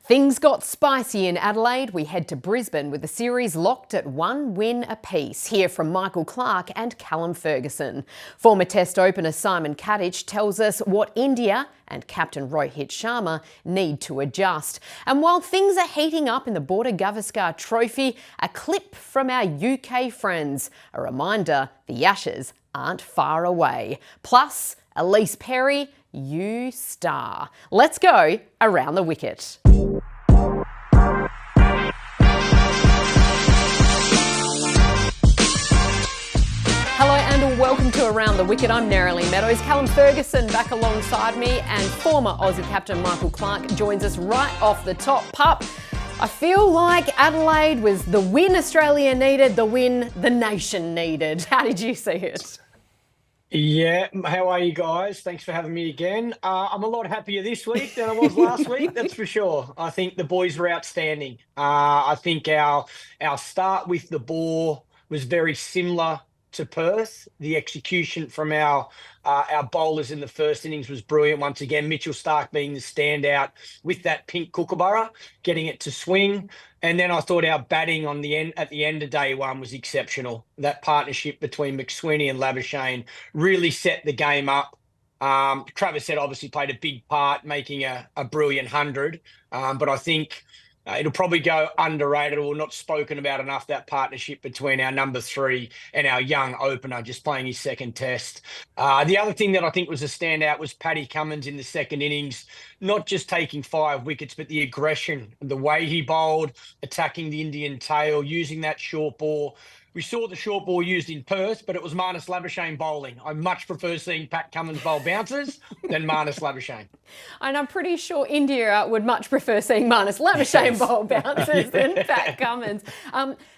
Things got spicy in Adelaide. We head to Brisbane with the series locked at 1 win apiece. Hear from Michael Clarke and Callum Ferguson. Former Test opener Simon Katich tells us what India and captain Rohit Sharma need to adjust. And while things are heating up in the Border-Gavaskar Trophy, a clip from our UK friends. A reminder, the Ashes aren't far away. Plus, Ellyse Perry, you star. Let's go around the wicket. Hello and welcome to Around the Wicket. I'm Nerily Meadows. Callum Ferguson back alongside me and former Aussie captain Michael Clarke joins us right off the top. Pup, I feel like Adelaide was the win Australia needed, the win the nation needed. How did you see it? Yeah, how are you guys? Thanks for having me again. I'm a lot happier this week than I was last week, that's for sure. I think the boys were outstanding. I think our start with the ball was very similar to Perth. The execution from our bowlers in the first innings was brilliant. Once again, Mitchell Starc being the standout with that pink kookaburra, getting it to swing. And then I thought our batting at the end of day one was exceptional. That partnership between McSweeney and Labuschagne really set the game up. Travis Head obviously played a big part, making a brilliant 100. But I think it'll probably go underrated or not spoken about enough, that partnership between our number 3 and our young opener just playing his second test. The other thing that I think was a standout was Paddy Cummins in the second innings, not just taking 5 wickets, but the aggression, the way he bowled, attacking the Indian tail, using that short ball. We saw the short ball used in Perth, but it was Marnus Labuschagne bowling. I much prefer seeing Pat Cummins bowl bouncers than Marnus Labuschagne. And I'm pretty sure India would much prefer seeing Marnus Labuschagne bowl bouncers than Pat Cummins.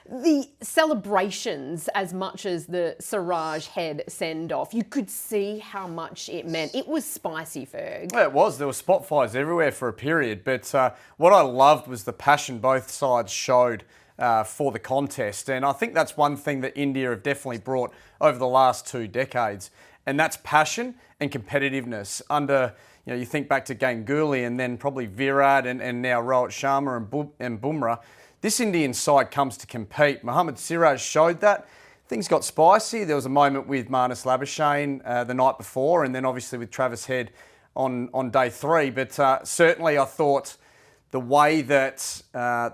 The celebrations, as much as the Siraj Head send-off, you could see how much it meant. It was spicy, Ferg. Yeah, it was. There were spot fires everywhere for a period. But what I loved was the passion both sides showed for the contest. And I think that's one thing that India have definitely brought over the last 2 decades. And that's passion and competitiveness. Under, you think back to Ganguly and then probably Virat and now Rohit Sharma and Bumrah. This Indian side comes to compete. Mohammad Siraj showed that. Things got spicy. There was a moment with Marnus Labuschagne the night before, and then obviously with Travis Head on day 3. But certainly I thought the way that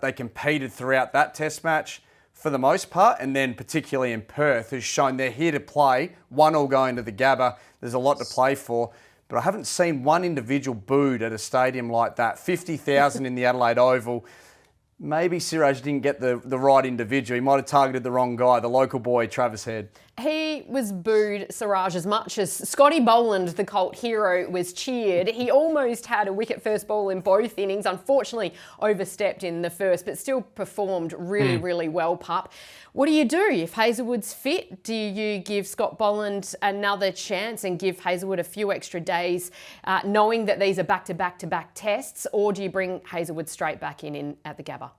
they competed throughout that test match for the most part, and then particularly in Perth, has shown they're here to play. 1-1 going to the Gabba. There's a lot to play for. But I haven't seen one individual booed at a stadium like that. 50,000 in the Adelaide Oval. Maybe Siraj didn't get the right individual. He might have targeted the wrong guy, the local boy, Travis Head. He was booed, Siraj, as much as Scotty Boland, the cult hero, was cheered. He almost had a wicket first ball in both innings, unfortunately overstepped in the first, but still performed really well, Pup. What do you do if Hazlewood's fit? Do you give Scott Boland another chance and give Hazlewood a few extra days, knowing that these are back-to-back-to-back tests, or do you bring Hazlewood straight back in at the Gabba?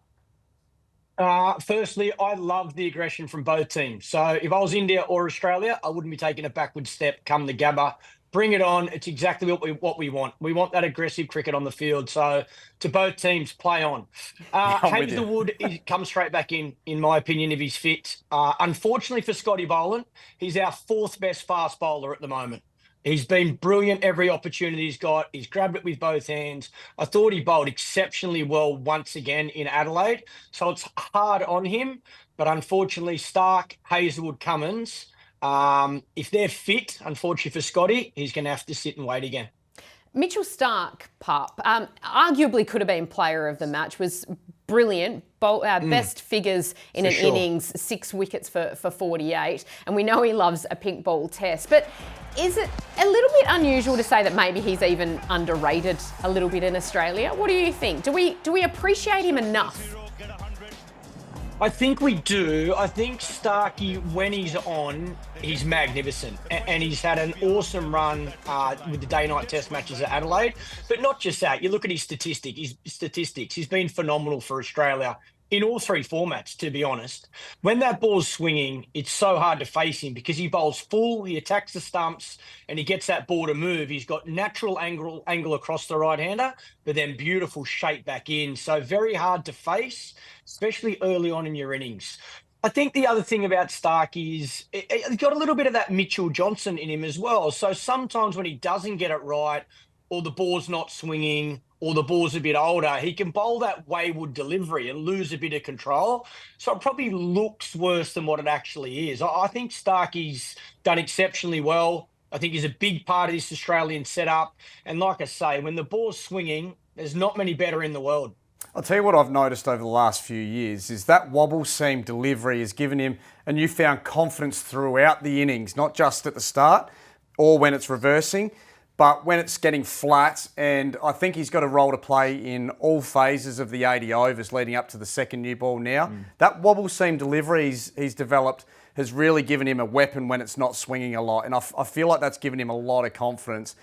Firstly, I love the aggression from both teams. So if I was India or Australia, I wouldn't be taking a backward step come the Gabba. Bring it on. It's exactly what we want. We want that aggressive cricket on the field. So to both teams, play on. Hazlewood comes straight back in my opinion, if he's fit. Unfortunately for Scotty Boland, he's our 4th best fast bowler at the moment. He's been brilliant every opportunity he's got. He's grabbed it with both hands. I thought he bowled exceptionally well once again in Adelaide. So it's hard on him. But unfortunately, Starc, Hazlewood, Cummins, if they're fit, unfortunately for Scotty, he's going to have to sit and wait again. Mitchell Starc, Pup, arguably could have been player of the match, was brilliant. Best figures in an innings, 6 wickets for 48. And we know he loves a pink ball test. But is it a little bit unusual to say that maybe he's even underrated a little bit in Australia? What do you think? Do we appreciate him enough? I think we do. I think Starkey, when he's on, he's magnificent. And he's had an awesome run with the day-night test matches at Adelaide. But not just that. You look at his statistics. He's been phenomenal for Australia. in all three formats, to be honest. When that ball's swinging, it's so hard to face him because he bowls full, he attacks the stumps, and he gets that ball to move. He's got natural angle across the right-hander, but then beautiful shape back in. So very hard to face, especially early on in your innings. I think the other thing about Stark is he's got a little bit of that Mitchell Johnson in him as well. So sometimes when he doesn't get it right, or the ball's not swinging, or the ball's a bit older, he can bowl that wayward delivery and lose a bit of control. So it probably looks worse than what it actually is. I think Starkey's done exceptionally well. I think he's a big part of this Australian setup. And like I say, when the ball's swinging, there's not many better in the world. I'll tell you what I've noticed over the last few years is that wobble seam delivery has given him a newfound confidence throughout the innings, not just at the start or when it's reversing, but when it's getting flat. And I think he's got a role to play in all phases of the 80 overs leading up to the second new ball now. That wobble seam delivery he's developed has really given him a weapon when it's not swinging a lot. And I feel like that's given him a lot of confidence.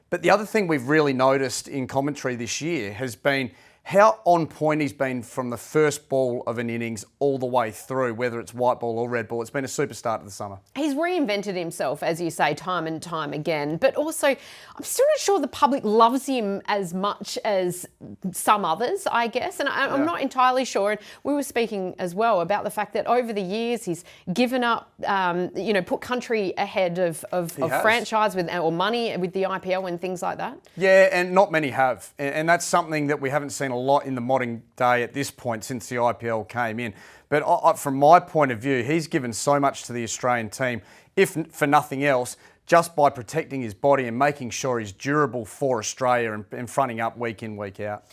But the other thing we've really noticed in commentary this year has been how on point he's been from the first ball of an innings all the way through, whether it's white ball or red ball. It's been a super start to the summer. He's reinvented himself, as you say, time and time again. But also, I'm still not sure the public loves him as much as some others, I guess. And I'm not entirely sure. And we were speaking as well about the fact that over the years he's given up, put country ahead of franchise or money with the IPL and things like that. Yeah, and not many have. And that's something that we haven't seen a lot in the modern day at this point since the IPL came in. But from my point of view, he's given so much to the Australian team, if for nothing else, just by protecting his body and making sure he's durable for Australia and fronting up week in, week out.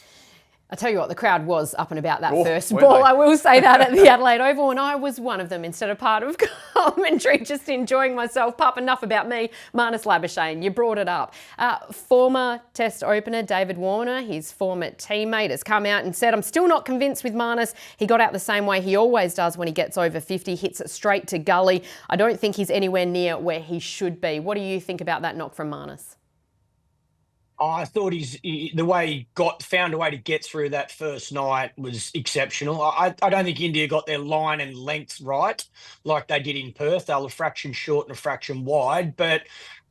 I tell you what, the crowd was up and about that first ball. I will say that at the Adelaide Oval, and I was one of them instead of part of commentary, just enjoying myself. Pup, enough about me. Marnus Labuschagne, you brought it up. Former Test opener David Warner, his former teammate, has come out and said, I'm still not convinced with Marnus. He got out the same way he always does when he gets over 50, hits it straight to gully. I don't think he's anywhere near where he should be. What do you think about that knock from Marnus? I thought the way he found a way to get through that first night was exceptional. I don't think India got their line and length right like they did in Perth. They were a fraction short and a fraction wide, but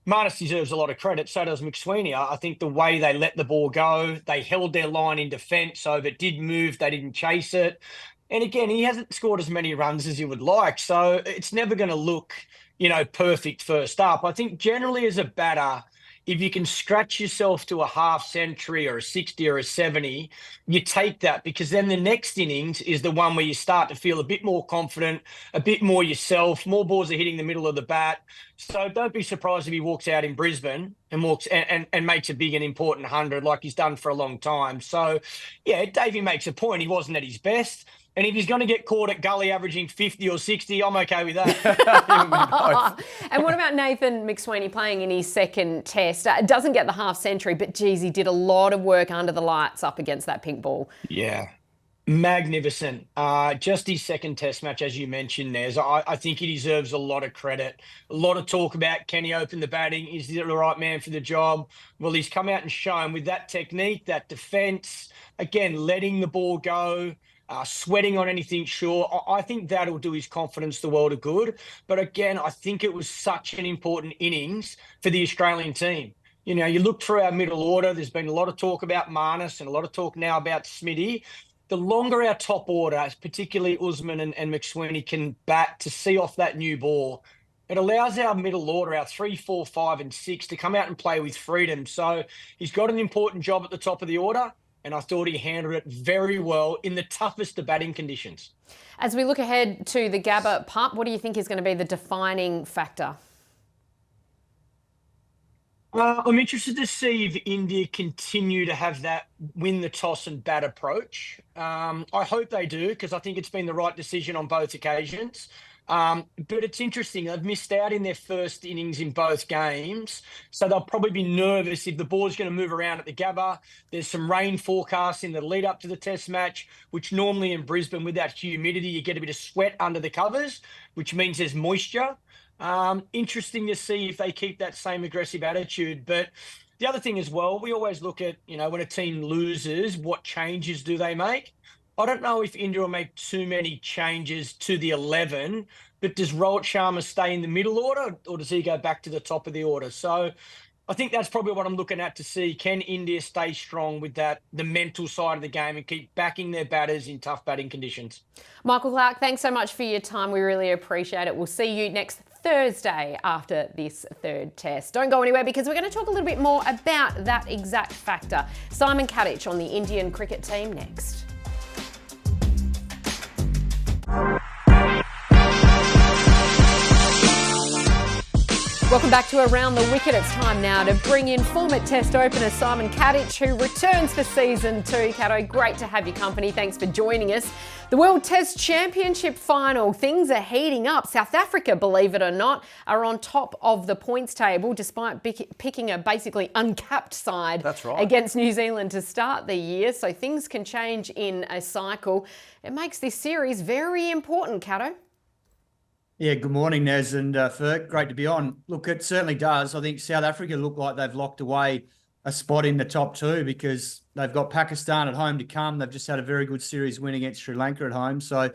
Marnus deserves a lot of credit. So does McSweeney. I think the way they let the ball go, they held their line in defence. So if it did move, they didn't chase it. And again, he hasn't scored as many runs as he would like. So it's never going to look, perfect first up. I think generally as a batter, if you can scratch yourself to a half century or a 60 or a 70, you take that, because then the next innings is the one where you start to feel a bit more confident, a bit more yourself, more balls are hitting the middle of the bat. So don't be surprised if he walks out in Brisbane and makes a big and important 100 like he's done for a long time. So, yeah, Davey makes a point. He wasn't at his best. And if he's going to get caught at gully averaging 50 or 60, I'm okay with that. And what about Nathan McSweeney playing in his second test? Doesn't get the half century, but geez, he did a lot of work under the lights up against that pink ball. Yeah. Magnificent. Just his second test match, as you mentioned, Nez. I think he deserves a lot of credit. A lot of talk about, can he open the batting? Is he the right man for the job? Well, he's come out and shown with that technique, that defence, again, letting the ball go, sweating on anything short. I think that'll do his confidence the world of good. But again, I think it was such an important innings for the Australian team. You look through our middle order, there's been a lot of talk about Marnus and a lot of talk now about Smithy. The longer our top order, particularly Usman and McSweeney, can bat to see off that new ball, it allows our middle order, our 3, 4, 5 and 6, to come out and play with freedom. So he's got an important job at the top of the order, and I thought he handled it very well in the toughest of batting conditions. As we look ahead to the Gabba Pup, what do you think is going to be the defining factor? I'm interested to see if India continue to have that win the toss and bat approach. I hope they do, because I think it's been the right decision on both occasions. But it's interesting. They've missed out in their first innings in both games. So they'll probably be nervous if the ball's going to move around at the Gabba. There's some rain forecasts in the lead up to the test match, which normally in Brisbane with that humidity, you get a bit of sweat under the covers, which means there's moisture. Interesting to see if they keep that same aggressive attitude. But the other thing as well, we always look at, when a team loses, what changes do they make? I don't know if India will make too many changes to the 11, but does Rohit Sharma stay in the middle order or does he go back to the top of the order? So I think that's probably what I'm looking at to see. Can India stay strong with the mental side of the game and keep backing their batters in tough batting conditions? Michael Clarke, thanks so much for your time. We really appreciate it. We'll see you next Thursday after this third test. Don't go anywhere because we're going to talk a little bit more about that exact factor. Simon Katich on the Indian cricket team next. Welcome back to Around the Wicket. It's time now to bring in former Test opener Simon Katich, who returns for season 2. Kato, great to have your company. Thanks for joining us. The World Test Championship final. Things are heating up. South Africa, believe it or not, are on top of the points table despite picking a basically uncapped side. That's right. Against New Zealand to start the year. So things can change in a cycle. It makes this series very important, Kato. Yeah, good morning, Nez and Ferg. Great to be on. Look, it certainly does. I think South Africa look like they've locked away a spot in the top 2 because they've got Pakistan at home to come. They've just had a very good series win against Sri Lanka at home. So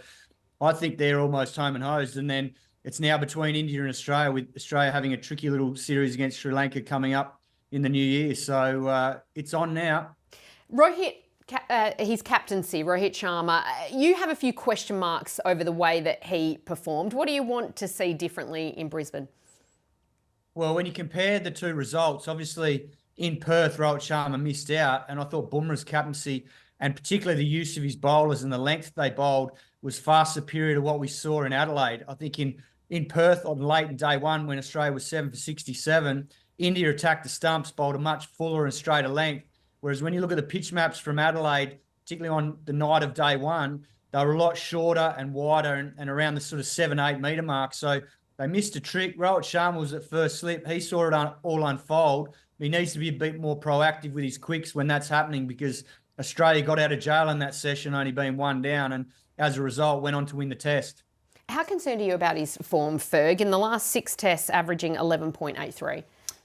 I think they're almost home and hosed. And then it's now between India and Australia, with Australia having a tricky little series against Sri Lanka coming up in the new year. So it's on now. Rohit, his captaincy, Rohit Sharma, you have a few question marks over the way that he performed. What do you want to see differently in Brisbane? Well, when you compare the 2 results, obviously in Perth, Rohit Sharma missed out, and I thought Bumrah's captaincy and particularly the use of his bowlers and the length they bowled was far superior to what we saw in Adelaide. I think in Perth on late in day 1 when Australia was 7 for 67, India attacked the stumps, bowled a much fuller and straighter length. Whereas when you look at the pitch maps from Adelaide, particularly on the night of day 1, they were a lot shorter and wider and around the sort of 7-8 metre mark. So they missed a trick. Rohit Sharma was at first slip. He saw it all unfold. He needs to be a bit more proactive with his quicks when that's happening because Australia got out of jail in that session, only being 1 down, and as a result went on to win the test. How concerned are you about his form, Ferg? In the last 6 tests, averaging 11.83.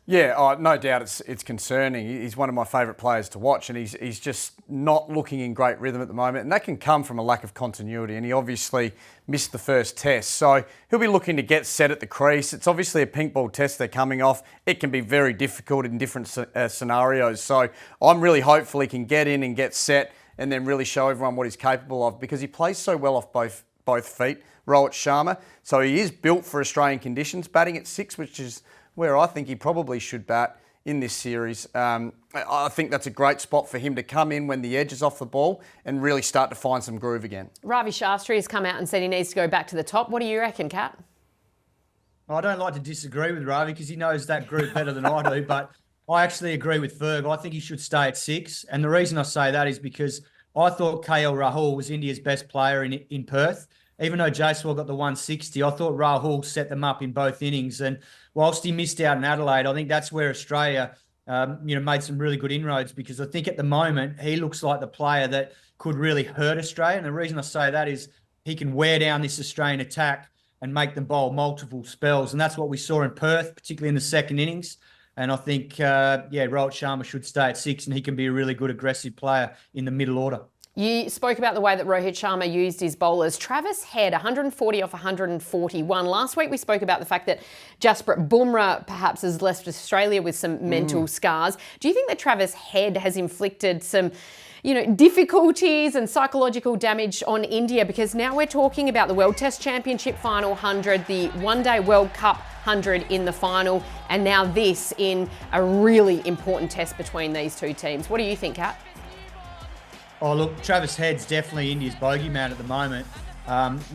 Yeah, no doubt it's concerning. He's one of my favourite players to watch and he's just not looking in great rhythm at the moment, and that can come from a lack of continuity, and he obviously missed the first test. So he'll be looking to get set at the crease. It's obviously a pink ball test they're coming off. It can be very difficult in different scenarios. So I'm really hopeful he can get in and get set and then really show everyone what he's capable of because he plays so well off both feet, Rohit Sharma. So he is built for Australian conditions, batting at 6, which is where I think he probably should bat in this series. I think that's a great spot for him to come in when the edge is off the ball and really start to find some groove again. Ravi Shastri has come out and said he needs to go back to the top. What do you reckon, Kat? I don't like to disagree with Ravi because he knows that group better than I do, but I actually agree with Ferg. I think he should stay at 6. And the reason I say that is because I thought KL Rahul was India's best player in Perth. Even though Jaiswal got the 160, I thought Rahul set them up in both innings. And whilst he missed out in Adelaide, I think that's where Australia, made some really good inroads because I think at the moment he looks like the player that could really hurt Australia. And the reason I say that is he can wear down this Australian attack and make them bowl multiple spells. And that's what we saw in Perth, particularly in the second innings. And I think, Rohit Sharma should stay at 6 and he can be a really good aggressive player in the middle order. You spoke about the way that Rohit Sharma used his bowlers. Travis Head, 140 off 141. Last week we spoke about the fact that Jasprit Bumrah perhaps has left Australia with some mental scars. Do you think that Travis Head has inflicted some, difficulties and psychological damage on India? Because now we're talking about the World Test Championship final 100, the One-Day World Cup 100 in the final, and now this in a really important test between these 2 teams. What do you think, Kat? Oh, look, Travis Head's definitely India's bogeyman at the moment.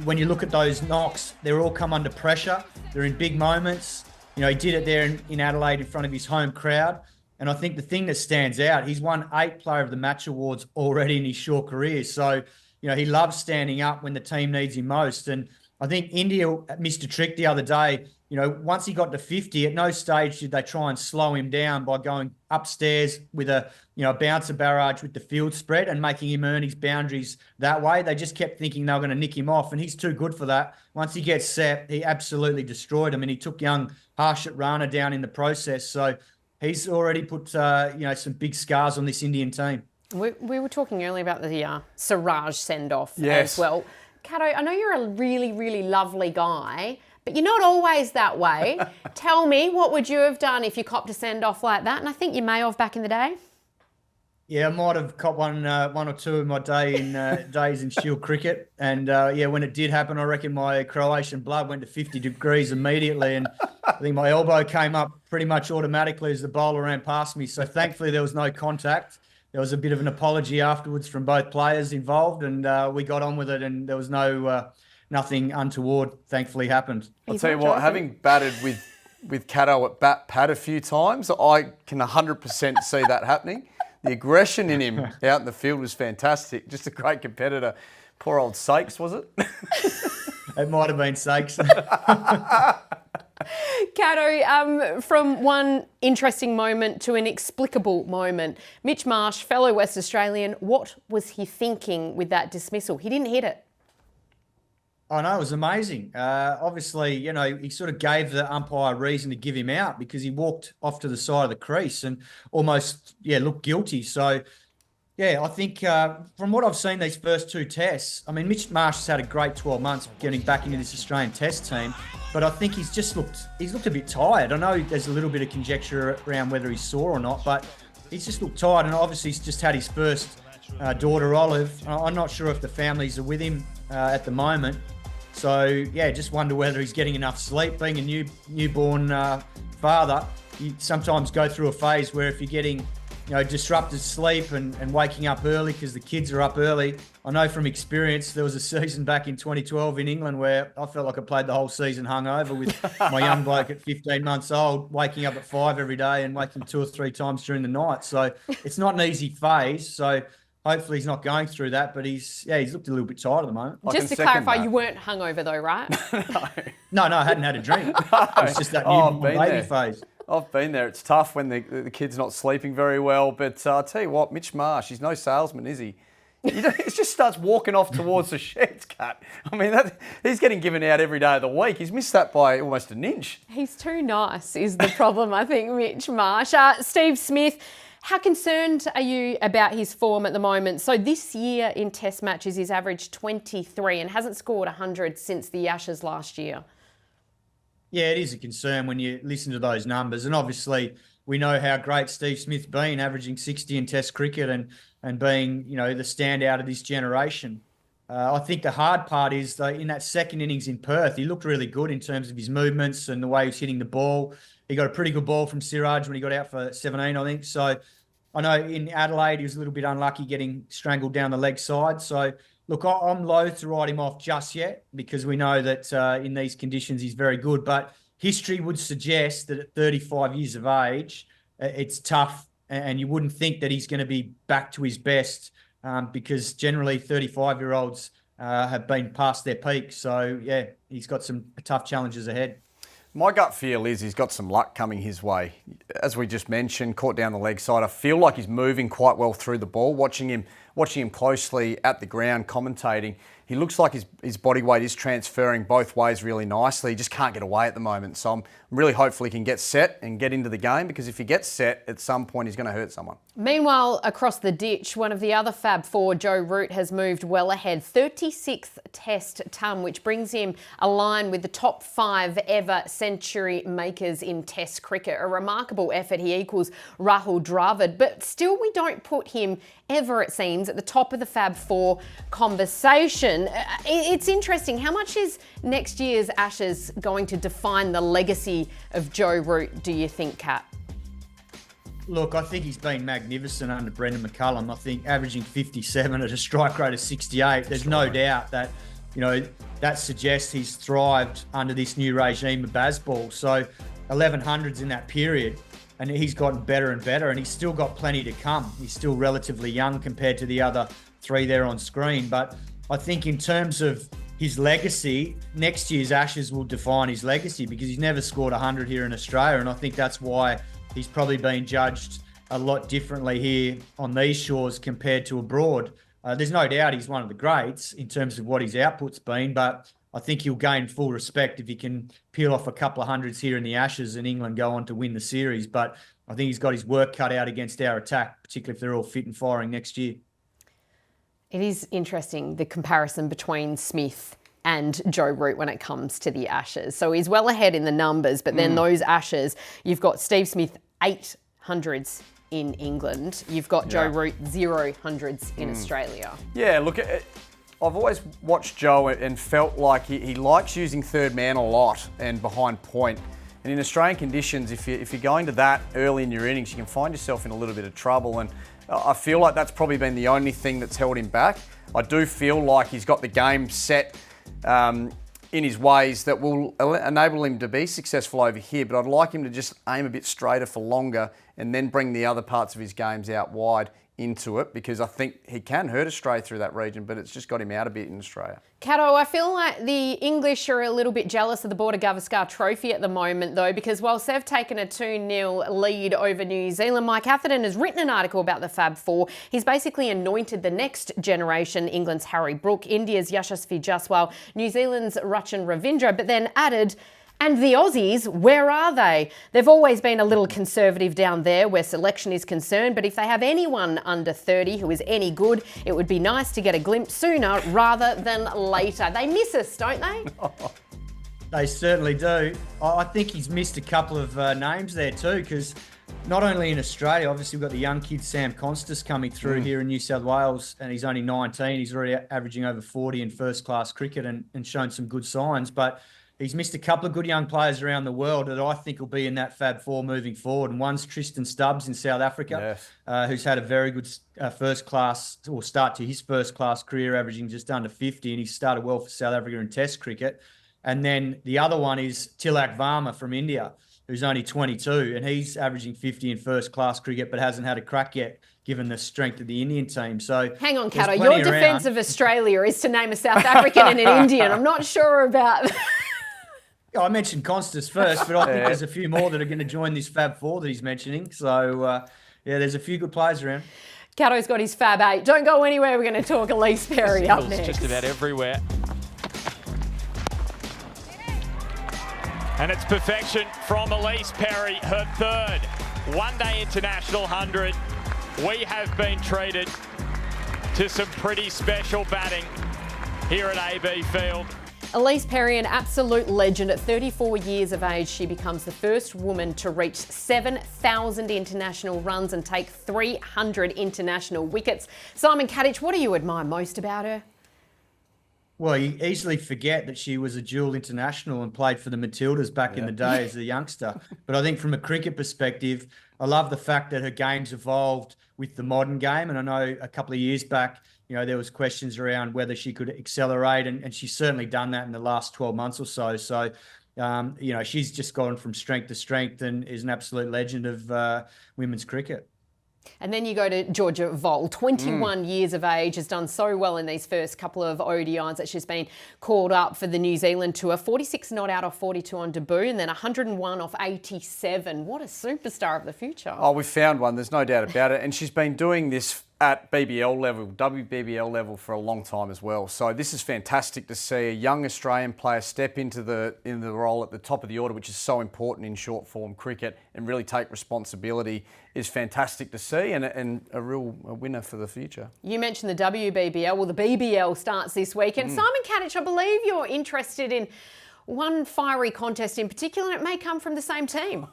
When you look at those knocks, they're all come under pressure. They're in big moments. He did it there in Adelaide in front of his home crowd. And I think the thing that stands out, he's won 8 Player of the Match awards already in his short career. So, he loves standing up when the team needs him most. And I think India missed a trick the other day. Once he got to 50, at no stage did they try and slow him down by going upstairs with a bouncer barrage with the field spread and making him earn his boundaries that way. They just kept thinking they were going to nick him off, and he's too good for that. Once he gets set, he absolutely destroyed him, and he took young Harshit Rana down in the process. So he's already put some big scars on this Indian team. We were talking earlier about the Siraj send-off Yes. as well. Kato, I know you're a really, really lovely guy, but you're not always that way. Tell me, what would you have done if you copped a send-off like that? And I think you may have back in the day. Yeah, I might have caught one or two in my days in Shield cricket, and when it did happen, I reckon my Croatian blood went to 50 degrees immediately, and I think my elbow came up pretty much automatically as the bowler ran past me. So thankfully there was no contact. There was a bit of an apology afterwards from both players involved, and we got on with it, and there was nothing untoward. Thankfully happened. I'll tell you what, having batted with Cato at bat pad a few times, I can 100% see that happening. The aggression in him out in the field was fantastic. Just a great competitor. Poor old Sakes, was it? It might have been Sakes. Kato, from one interesting moment to an inexplicable moment, Mitch Marsh, fellow West Australian, what was he thinking with that dismissal? He didn't hit it. Oh, no, it was amazing. Obviously, he sort of gave the umpire reason to give him out because he walked off to the side of the crease and almost, looked guilty. So, I think from what I've seen these first two tests, I mean, Mitch Marsh has had a great 12 months getting back into this Australian test team, but I think he's looked a bit tired. I know there's a little bit of conjecture around whether he's sore or not, but he's just looked tired, and obviously he's just had his first daughter, Olive. I'm not sure if the families are with him at the moment. So, just wonder whether he's getting enough sleep. Being a newborn father, you sometimes go through a phase where if you're getting, disrupted sleep and waking up early because the kids are up early. I know from experience, there was a season back in 2012 in England where I felt like I played the whole season hungover with my young bloke at 15 months old, waking up at 5 every day and waking 2 or 3 times during the night. So it's not an easy phase. So hopefully he's not going through that, but he's looked a little bit tired at the moment. Just to clarify, you weren't hungover though, right? No, I hadn't had a drink. It was just that newborn baby phase. I've been there. It's tough when the kid's not sleeping very well. But I'll tell you what, Mitch Marsh, he's no salesman, is he? He just starts walking off towards the sheds, Kat. I mean, he's getting given out every day of the week. He's missed that by almost an inch. He's too nice is the problem, I think, Mitch Marsh. Steve Smith, how concerned are you about his form at the moment? So this year in Test matches, he's averaged 23 and hasn't scored 100 since the Ashes last year. Yeah, it is a concern when you listen to those numbers. And obviously, we know how great Steve Smith's been, averaging 60 in Test cricket and being, the standout of this generation. I think the hard part is in that second innings in Perth, he looked really good in terms of his movements and the way he was hitting the ball. He got a pretty good ball from Siraj when he got out for 17, I think. So I know in Adelaide, he was a little bit unlucky getting strangled down the leg side. So, look, I'm loath to write him off just yet because we know that in these conditions he's very good. But history would suggest that at 35 years of age, it's tough and you wouldn't think that he's going to be back to his best because generally 35-year-olds have been past their peak. So, he's got some tough challenges ahead. My gut feel is he's got some luck coming his way. As we just mentioned, caught down the leg side. I feel like he's moving quite well through the ball. Watching him closely at the ground, commentating, he looks like his body weight is transferring both ways really nicely. He just can't get away at the moment. So I'm really hopeful he can get set and get into the game because if he gets set, at some point he's going to hurt someone. Meanwhile, across the ditch, one of the other Fab Four, Joe Root, has moved well ahead. 36th Test ton, which brings him a line with the top 5 ever century makers in Test cricket. A remarkable effort. He equals Rahul Dravid, but still we don't put him ever, it seems, at the top of the Fab Four conversation. It's interesting. How much is next year's Ashes going to define the legacy of Joe Root, do you think, Kat? Look, I think he's been magnificent under Brendan McCullum. I think averaging 57 at a strike rate of 68, there's no doubt that, that suggests he's thrived under this new regime of Bazball. So 1100s in that period. And he's gotten better and better, and he's still got plenty to come. He's still relatively young compared to the other 3 there on screen. But I think in terms of his legacy, next year's Ashes will define his legacy because he's never scored 100 here in Australia. And I think that's why he's probably been judged a lot differently here on these shores compared to abroad. There's no doubt he's one of the greats in terms of what his output's been, but I think he'll gain full respect if he can peel off a couple of hundreds here in the Ashes and England go on to win the series. But I think he's got his work cut out against our attack, particularly if they're all fit and firing next year. It is interesting, the comparison between Smith and Joe Root when it comes to the Ashes. So he's well ahead in the numbers, but then those Ashes, you've got Steve Smith 800s in England. You've got Joe Root 000s in Australia. Yeah, look, I've always watched Joe and felt like he likes using third man a lot and behind point. And in Australian conditions, if you're going to that early in your innings, you can find yourself in a little bit of trouble. And I feel like that's probably been the only thing that's held him back. I do feel like he's got the game set in his ways that will enable him to be successful over here, but I'd like him to just aim a bit straighter for longer and then bring the other parts of his games out wide into it, because I think he can hurt Australia through that region, but it's just got him out a bit in Australia. Cato, I feel like the English are a little bit jealous of the Border-Gavaskar Trophy at the moment, though, because whilst they've taken a 2-0 lead over New Zealand, Mike Atherton has written an article about the Fab Four. He's basically anointed the next generation, England's Harry Brook, India's Yashasvi Jaiswal, New Zealand's Rachin Ravindra, but then added, and the Aussies, where are they? They've always been a little conservative down there where selection is concerned, but if they have anyone under 30 who is any good, it would be nice to get a glimpse sooner rather than later. They miss us, don't they? They certainly do. I think he's missed a couple of names there too, because not only in Australia, obviously we've got the young kid Sam Constas coming through here in New South Wales, and he's only 19. He's already averaging over 40 in first-class cricket and shown some good signs, but he's missed a couple of good young players around the world that I think will be in that Fab Four moving forward. And one's Tristan Stubbs in South Africa, who's had a very good start to his first-class career, averaging just under 50, and he started well for South Africa in Test cricket. And then the other one is Tilak Varma from India, who's only 22, and he's averaging 50 in first-class cricket, but hasn't had a crack yet, given the strength of the Indian team. So hang on, Cato, your defence of Australia is to name a South African and an Indian. I'm not sure about I mentioned Constas first, but I think there's a few more that are going to join this Fab Four that he's mentioning. So, there's a few good players around. Cato's got his Fab 8. Don't go anywhere. We're going to talk Ellyse Perry up next. Just about everywhere. And it's perfection from Ellyse Perry, her third one-day international 100. We have been treated to some pretty special batting here at AB Field. Ellyse Perry, an absolute legend. At 34 years of age, she becomes the first woman to reach 7,000 international runs and take 300 international wickets. Simon Katich, what do you admire most about her? Well, you easily forget that she was a dual international and played for the Matildas back in the day as a youngster. But I think from a cricket perspective, I love the fact that her game's evolved with the modern game. And I know a couple of years back, there was questions around whether she could accelerate, and she's certainly done that in the last 12 months or so. So, she's just gone from strength to strength and is an absolute legend of women's cricket. And then you go to Georgia Voll, 21 years of age, has done so well in these first couple of ODIs that she's been called up for the New Zealand tour. 46 not out off 42 on debut, and then 101 off 87. What a superstar of the future. Oh, we found one, there's no doubt about it. And she's been doing this at BBL level, WBBL level for a long time as well. So this is fantastic to see a young Australian player step into the role at the top of the order, which is so important in short form cricket, and really take responsibility is fantastic to see, and a real winner for the future. You mentioned the WBBL. Well, the BBL starts this week, and Simon Katich, I believe you're interested in one fiery contest in particular, and it may come from the same team.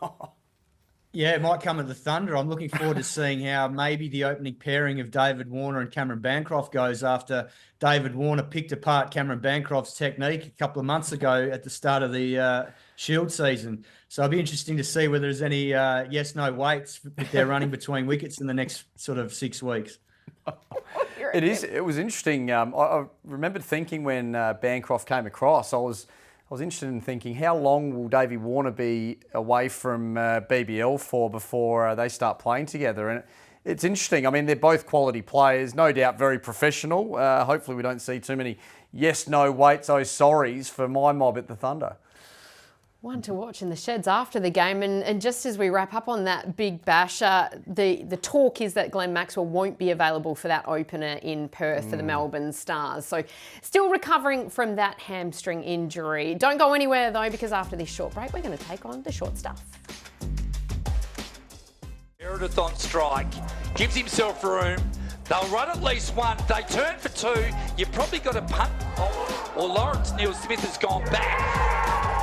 Yeah, it might come at the Thunder. I'm looking forward to seeing how maybe the opening pairing of David Warner and Cameron Bancroft goes after David Warner picked apart Cameron Bancroft's technique a couple of months ago at the start of the Shield season. So it'll be interesting to see whether there's any yes-no weights if they're running between wickets in the next sort of 6 weeks. It was interesting. I remembered thinking when Bancroft came across, I was interested in thinking, how long will Davey Warner be away from BBL for before they start playing together? And it's interesting. I mean, they're both quality players, no doubt very professional. Hopefully we don't see too many yes, no, waits, oh, sorries for my mob at the Thunder. One to watch in the sheds after the game. And just as we wrap up on that big bash, the talk is that Glenn Maxwell won't be available for that opener in Perth for the Melbourne Stars. So still recovering from that hamstring injury. Don't go anywhere though, because after this short break, we're going to take on the short stuff. Meredith on strike. Gives himself room. They'll run at least one. They turn for two. You've probably got to punt. Or Lawrence Neil-Smith has gone back.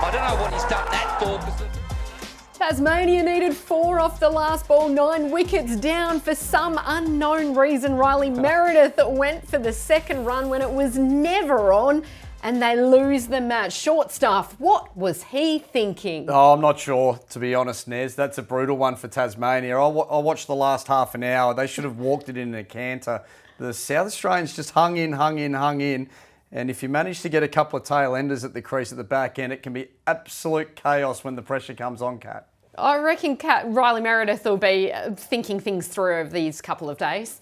I don't know what he's done that for. Tasmania needed 4 off the last ball, 9 wickets down. For some unknown reason, Riley Meredith went for the second run when it was never on, and they lose the match. Short stuff, what was he thinking? Oh, I'm not sure, to be honest, Nez. That's a brutal one for Tasmania. I watched the last half an hour. They should have walked it in a canter. The South Australians just hung in. And if you manage to get a couple of tail enders at the crease at the back end, it can be absolute chaos when the pressure comes on, Kat. I reckon Riley Meredith will be thinking things through over these couple of days.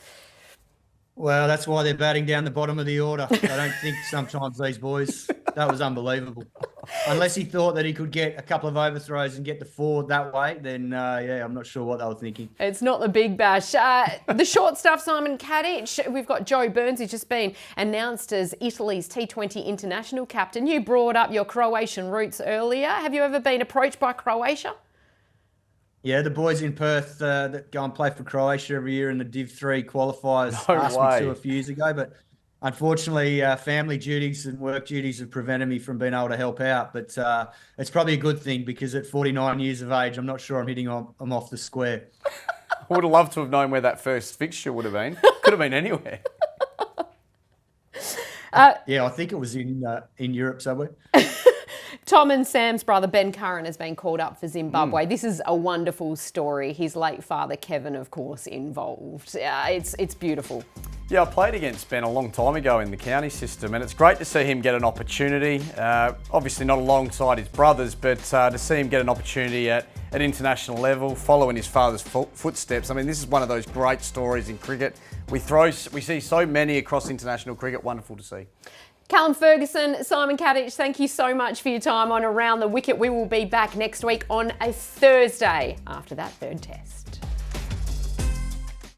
Well, that's why they're batting down the bottom of the order. I don't think sometimes these boys. That was unbelievable. Unless he thought that he could get a couple of overthrows and get the forward that way, then, yeah, I'm not sure what they were thinking. It's not the big bash. The short stuff, Simon Katich. We've got Joe Burns, who's just been announced as Italy's T20 international captain. You brought up your Croatian roots earlier. Have you ever been approached by Croatia? Yeah, the boys in Perth that go and play for Croatia every year in the Div 3 qualifiers No asked way. me to a few years ago, but unfortunately, family duties and work duties have prevented me from being able to help out. But it's probably a good thing because at 49 years of age, I'm not sure I'm hitting them off the square. I would have loved to have known where that first fixture would have been. Could have been anywhere. Yeah, I think it was in Europe somewhere. Tom and Sam's brother Ben Curran has been called up for Zimbabwe. This is a wonderful story. His late father Kevin, of course, involved. It's beautiful. Yeah, I played against Ben a long time ago in the county system, and it's great to see him get an opportunity. Obviously not alongside his brothers, but to see him get an opportunity at international level, following his father's footsteps. I mean, this is one of those great stories in cricket. We see so many across international cricket. Wonderful to see. Callum Ferguson, Simon Katich, thank you so much for your time on Around the Wicket. We will be back next week on a Thursday after that third test.